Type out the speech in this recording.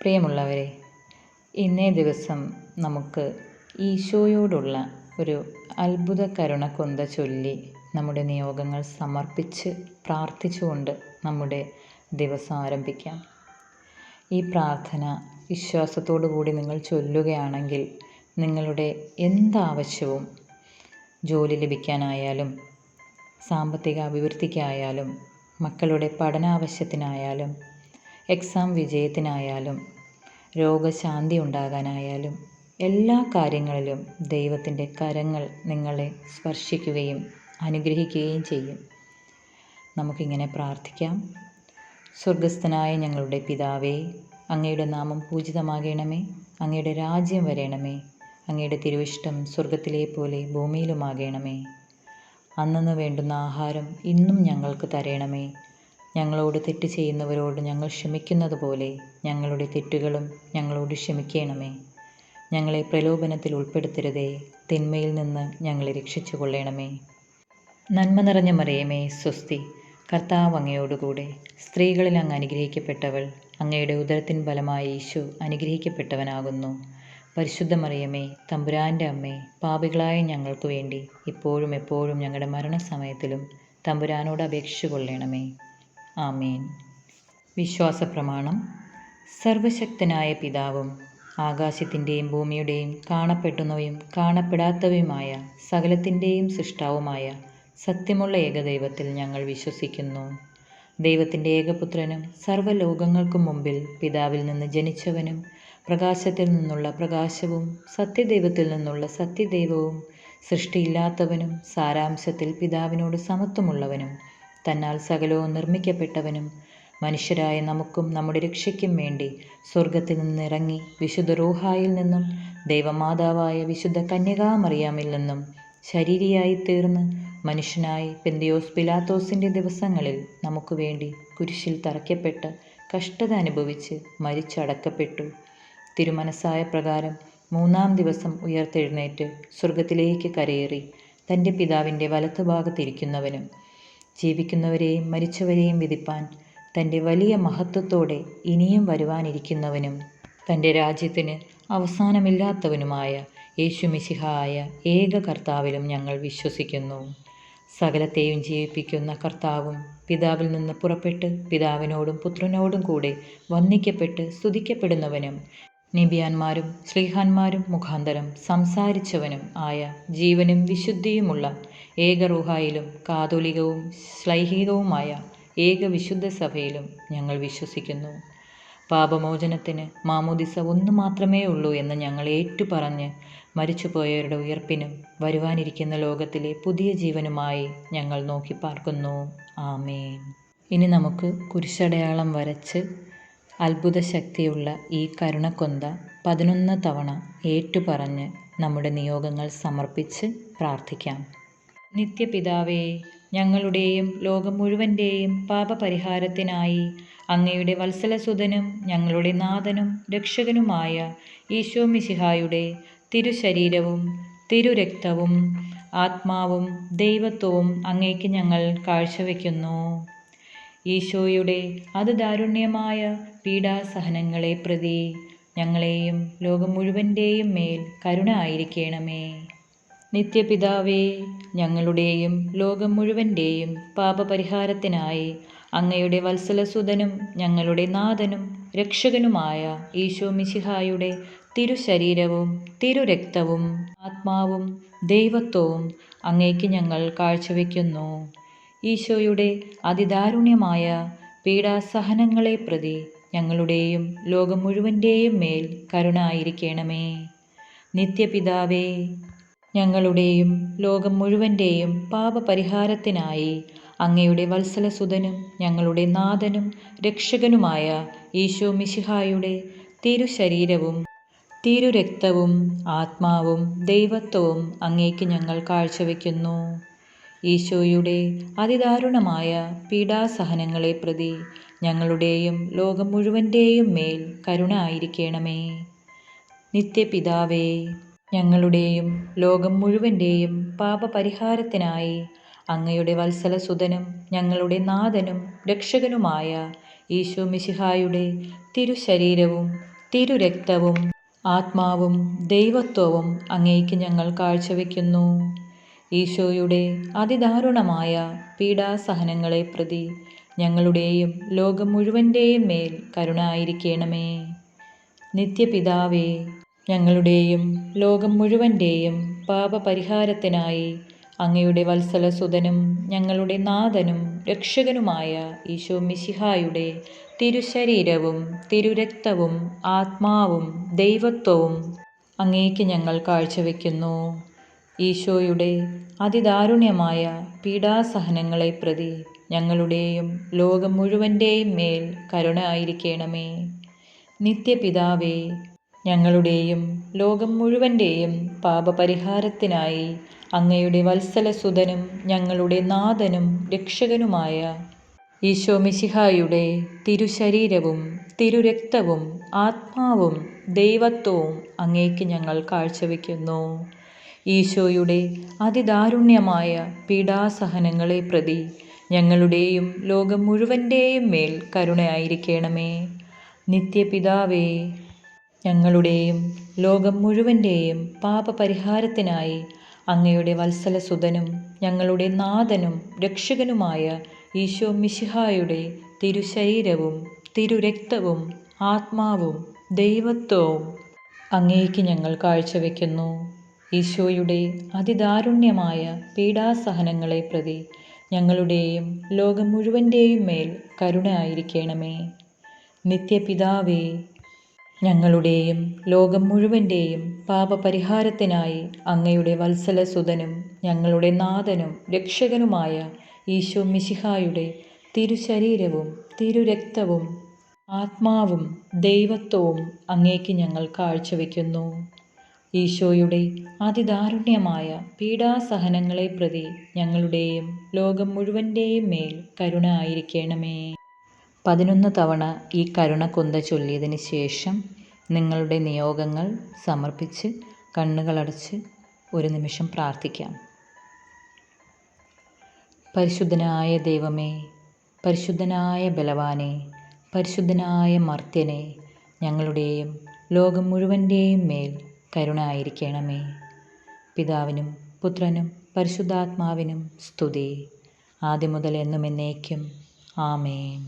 പ്രിയമുള്ളവരെ, ഇന്നേ ദിവസം നമുക്ക് ഈശോയോടുള്ള ഒരു അത്ഭുത കരുണ കൊന്ത ചൊല്ലി നമ്മുടെ നിയോഗങ്ങൾ സമർപ്പിച്ച് പ്രാർത്ഥിച്ചുകൊണ്ട് നമ്മുടെ ദിവസം ആരംഭിക്കാം. ഈ പ്രാർത്ഥന വിശ്വാസത്തോടു കൂടി നിങ്ങൾ ചൊല്ലുകയാണെങ്കിൽ നിങ്ങളുടെ എന്താവശ്യവും, ജോലി ലഭിക്കാനായാലും സാമ്പത്തിക അഭിവൃദ്ധിക്കായാലും മക്കളുടെ പഠനാവശ്യത്തിനായാലും എക്സാം വിജയത്തിനായാലും രോഗശാന്തി ഉണ്ടാകാനായാലും എല്ലാ കാര്യങ്ങളിലും ദൈവത്തിൻ്റെ കരങ്ങൾ നിങ്ങളെ സ്പർശിക്കുകയും അനുഗ്രഹിക്കുകയും ചെയ്യും. നമുക്കിങ്ങനെ പ്രാർത്ഥിക്കാം. സ്വർഗസ്ഥനായ ഞങ്ങളുടെ പിതാവേ, അങ്ങയുടെ നാമം പൂജിതമാകണമേ. അങ്ങയുടെ രാജ്യം വരേണമേ. അങ്ങയുടെ തിരുവിഷ്ടം സ്വർഗത്തിലെ പോലെ ഭൂമിയിലുമാകണമേ. അന്നന്ന് വേണ്ടുന്ന ആഹാരം ഇന്നും ഞങ്ങൾക്ക് തരണമേ. ഞങ്ങളോട് തെറ്റ് ചെയ്യുന്നവരോട് ഞങ്ങൾ ക്ഷമിക്കുന്നത് പോലെ ഞങ്ങളുടെ തെറ്റുകളും ഞങ്ങളോട് ക്ഷമിക്കണമേ. ഞങ്ങളെ പ്രലോഭനത്തിൽ ഉൾപ്പെടുത്തരുതേ, തിന്മയിൽ നിന്ന് ഞങ്ങളെ രക്ഷിച്ചു കൊള്ളണമേ. നന്മ നിറഞ്ഞ മറിയമേ, സ്വസ്തി, കർത്താവ് അങ്ങയോടുകൂടെ സ്ത്രീകളിൽ അങ്ങ് അനുഗ്രഹിക്കപ്പെട്ടവൾ. അങ്ങയുടെ ഉദരത്തിൻ ഫലമായി ഈശോ അനുഗ്രഹിക്കപ്പെട്ടവനാകുന്നു. പരിശുദ്ധ മറിയമേ, തമ്പുരാൻ്റെ അമ്മേ, പാപികളായ ഞങ്ങൾക്ക് വേണ്ടി ഇപ്പോഴും എപ്പോഴും ഞങ്ങളുടെ മരണസമയത്തിലും തമ്പുരാനോട് അപേക്ഷിച്ചു കൊള്ളണമേ. ആമേൻ. വിശ്വാസപ്രമാണം. സർവശക്തനായ പിതാവും ആകാശത്തിൻ്റെയും ഭൂമിയുടെയും കാണപ്പെടുന്നവയും കാണപ്പെടാത്തവയുമായ സകലത്തിൻ്റെയും സൃഷ്ടാവുമായ സത്യമുള്ള ഏകദൈവത്തിൽ ഞങ്ങൾ വിശ്വസിക്കുന്നു. ദൈവത്തിൻ്റെ ഏകപുത്രനും സർവ്വലോകങ്ങൾക്കും മുമ്പിൽ പിതാവിൽ നിന്ന് ജനിച്ചവനും പ്രകാശത്തിൽ നിന്നുള്ള പ്രകാശവും സത്യദൈവത്തിൽ നിന്നുള്ള സത്യദൈവവും സൃഷ്ടിയില്ലാത്തവനും സാരാംശത്തിൽ പിതാവിനോട് സമത്വമുള്ളവനും തന്നാൽ സകലവും നിർമ്മിക്കപ്പെട്ടവനും മനുഷ്യരായ നമുക്കും നമ്മുടെ രക്ഷയ്ക്കും വേണ്ടി സ്വർഗത്തിൽ നിന്നിറങ്ങി വിശുദ്ധ റൂഹായിൽ നിന്നും ദൈവമാതാവായ വിശുദ്ധ കന്യകാമറിയാമിൽ നിന്നും ശരീരിയായി തീർന്ന് മനുഷ്യനായി പെന്തിയോസ് പിലാത്തോസിൻ്റെ ദിവസങ്ങളിൽ നമുക്ക് വേണ്ടി കുരിശിൽ തറയ്ക്കപ്പെട്ട് കഷ്ടത അനുഭവിച്ച് മരിച്ചടക്കപ്പെട്ടു. തിരുമനസ്സായ പ്രകാരം 3-ാം ദിവസം ഉയർത്തെഴുന്നേറ്റ് സ്വർഗത്തിലേക്ക് കരയേറി തൻ്റെ പിതാവിൻ്റെ വലത്തുഭാഗത്തിരിക്കുന്നവനും ജീവിക്കുന്നവരെയും മരിച്ചവരെയും വിധിപ്പാൻ തൻ്റെ വലിയ മഹത്വത്തോടെ ഇനിയും വരുവാനിരിക്കുന്നവനും തൻ്റെ രാജ്യത്തിന് അവസാനമില്ലാത്തവനുമായ യേശു മിശിഹായ ഏക കർത്താവിലും ഞങ്ങൾ വിശ്വസിക്കുന്നു. സകലത്തെയും ജീവിപ്പിക്കുന്ന കർത്താവും പിതാവിൽ നിന്ന് പുറപ്പെട്ട് പിതാവിനോടും പുത്രനോടും കൂടെ വന്ദിക്കപ്പെട്ട് സ്തുതിക്കപ്പെടുന്നവനും നബിയാന്മാരും ശ്ലീഹാന്മാരും മുഖാന്തരം സംസാരിച്ചവനും ആയ ജീവനും വിശുദ്ധിയുമുള്ള ഏക റൂഹായിലും കാതോലികവും ശ്ലൈഹികവുമായ ഏക വിശുദ്ധ സഭയിലും ഞങ്ങൾ വിശ്വസിക്കുന്നു. പാപമോചനത്തിന് മാമോദിസ ഒന്ന് മാത്രമേ ഉള്ളൂ എന്ന് ഞങ്ങൾ ഏറ്റുപറഞ്ഞ് മരിച്ചുപോയവരുടെ ഉയർപ്പിനും വരുവാനിരിക്കുന്ന ലോകത്തിലെ പുതിയ ജീവനുമായി ഞങ്ങൾ നോക്കി പാർക്കുന്നു. ആമേൻ. ഇനി നമുക്ക് കുരിശടയാളം വരച്ച് അത്ഭുത ശക്തിയുള്ള ഈ കരുണക്കൊന്ത 11 തവണ ഏറ്റുപറഞ്ഞ് നമ്മുടെ നിയോഗങ്ങൾ സമർപ്പിച്ച് പ്രാർത്ഥിക്കാം. നിത്യപിതാവേ, ഞങ്ങളുടെയും ലോകം മുഴുവൻ്റെയും പാപപരിഹാരത്തിനായി അങ്ങയുടെ വത്സലസുതനും ഞങ്ങളുടെ നാഥനും രക്ഷകനുമായ ഈശോ മിശിഹായുടെ തിരുശരീരവും തിരുരക്തവും ആത്മാവും ദൈവത്വവും അങ്ങേക്ക് ഞങ്ങൾ കാഴ്ചവെക്കുന്നു. ഈശോയുടെ അതിദാരുണ്യമായ പീഡാസഹനങ്ങളെ പ്രതി ഞങ്ങളെയും ലോകം മുഴുവൻ്റെയും മേൽ കരുണ ആയിരിക്കണമേ. നിത്യപിതാവേ, ഞങ്ങളുടെയും ലോകം മുഴുവൻ്റെയും പാപപരിഹാരത്തിനായി അങ്ങയുടെ വത്സലസുതനും ഞങ്ങളുടെ നാഥനും രക്ഷകനുമായ ഈശോ മിശിഹായുടെ തിരുശരീരവും തിരുരക്തവും ആത്മാവും ദൈവത്വവും അങ്ങേക്ക് ഞങ്ങൾ കാഴ്ചവെക്കുന്നു. ഈശോയുടെ അതിദാരുണ്യമായ പീഡാസഹനങ്ങളെ പ്രതി ഞങ്ങളുടെയും ലോകം മുഴുവൻ്റെയും മേൽ കരുണ ആയിരിക്കണമേ. നിത്യപിതാവേ, ഞങ്ങളുടെയും ലോകം മുഴുവൻ്റെയും പാപപരിഹാരത്തിനായി അങ്ങയുടെ വത്സലസുതനും ഞങ്ങളുടെ നാഥനും രക്ഷകനുമായ ഈശോ മിശിഹായുടെ തിരുശരീരവും തിരുരക്തവും ആത്മാവും ദൈവത്വവും അങ്ങേക്ക് ഞങ്ങൾ കാഴ്ചവെക്കുന്നു. ഈശോയുടെ അതിദാരുണമായ പീഡാസഹനങ്ങളെ പ്രതി ഞങ്ങളുടെയും ലോകം മുഴുവൻ്റെയും മേൽ കരുണ ആയിരിക്കണമേ. നിത്യപിതാവേ, ഞങ്ങളുടെയും ലോകം മുഴുവൻ്റെയും പാപപരിഹാരത്തിനായി അങ്ങയുടെ വത്സലസുതനും ഞങ്ങളുടെ നാഥനും രക്ഷകനുമായ ഈശോ മിശിഹായുടെ തിരുശരീരവും തിരുരക്തവും ആത്മാവും ദൈവത്വവും അങ്ങേക്ക് ഞങ്ങൾ കാഴ്ചവെക്കുന്നു. ഈശോയുടെ അതിദാരുണമായ പീഡാസഹനങ്ങളെ പ്രതി ഞങ്ങളുടെയും ലോകം മുഴുവൻ്റെയും മേൽ കരുണ ആയിരിക്കണമേ. നിത്യപിതാവേ, ഞങ്ങളുടെയും ലോകം മുഴുവൻ്റെയും പാപപരിഹാരത്തിനായി അങ്ങയുടെ വത്സലസുതനും ഞങ്ങളുടെ നാഥനും രക്ഷകനുമായ ഈശോ മിശിഹായുടെ തിരുശരീരവും തിരുരക്തവും ആത്മാവും ദൈവത്വവും അങ്ങേക്ക് ഞങ്ങൾ കാഴ്ചവെക്കുന്നു. ഈശോയുടെ അതിദാരുണ്യമായ പീഡാസഹനങ്ങളെ പ്രതി ഞങ്ങളുടെയും ലോകം മുഴുവൻ്റെയും മേൽ കരുണ ആയിരിക്കണമേ. നിത്യപിതാവേ, ഞങ്ങളുടെയും ലോകം മുഴുവൻ്റെയും പാപപരിഹാരത്തിനായി അങ്ങയുടെ വത്സലസുതനും ഞങ്ങളുടെ നാഥനും രക്ഷകനുമായ ഈശോ മിശിഹായുടെ തിരുശരീരവും തിരുരക്തവും ആത്മാവും ദൈവത്വവും അങ്ങേക്ക് ഞങ്ങൾ കാഴ്ചവെക്കുന്നു. ഈശോയുടെ അതിദാരുണ്യമായ പീഡാസഹനങ്ങളെ പ്രതി ഞങ്ങളുടെയും ലോകം മുഴുവൻ്റെയും മേൽ കരുണയായിരിക്കണമേ. നിത്യപിതാവേ, ഞങ്ങളുടെയും ലോകം മുഴുവൻ്റെയും പാപപരിഹാരത്തിനായി അങ്ങയുടെ വത്സലസുതനും ഞങ്ങളുടെ നാഥനും രക്ഷകനുമായ ഈശോ മിശിഹായുടെ തിരുശരീരവും തിരുരക്തവും ആത്മാവും ദൈവത്വവും അങ്ങേക്ക് ഞങ്ങൾ കാഴ്ചവെക്കുന്നു. ഈശോയുടെ അതിദാരുണ്യമായ പീഡാസഹനങ്ങളെ പ്രതി ഞങ്ങളുടെയും ലോകം മുഴുവൻ്റെയും മേൽ കരുണ ആയിരിക്കണമേ. നിത്യപിതാവേ, ഞങ്ങളുടെയും ലോകം മുഴുവൻ്റെയും പാപപരിഹാരത്തിനായി അങ്ങയുടെ വത്സലസുതനും ഞങ്ങളുടെ നാഥനും രക്ഷകനുമായ ഈശോ മിശിഹായുടെ തിരുശരീരവും തിരുരക്തവും ആത്മാവും ദൈവത്വവും അങ്ങേക്ക് ഞങ്ങൾ കാഴ്ചവെക്കുന്നു. ഈശോയുടെ അതിദാരുണ്യമായ പീഡാസഹനങ്ങളെ പ്രതി ഞങ്ങളുടെയും ലോകം മുഴുവൻ്റെയും മേൽ കരുണ ആയിരിക്കണമേ. 11 തവണ ഈ കരുണക്കൊന്ത ചൊല്ലിയതിന് ശേഷം നിങ്ങളുടെ നിയോഗങ്ങൾ സമർപ്പിച്ച് കണ്ണുകളടച്ച് ഒരു നിമിഷം പ്രാർത്ഥിക്കാം. പരിശുദ്ധനായ ദൈവമേ, പരിശുദ്ധനായ ബലവാനെ, പരിശുദ്ധനായ മർത്യനെ, ഞങ്ങളുടെയും ലോകം മുഴുവൻ്റെയും മേൽ കരുണ ആയിരിക്കണമേ. പിതാവിനും പുത്രനും പരിശുദ്ധാത്മാവിനും സ്തുതി, ആദ്യം മുതൽ എന്നും എന്നേക്കും. ആമേൻ.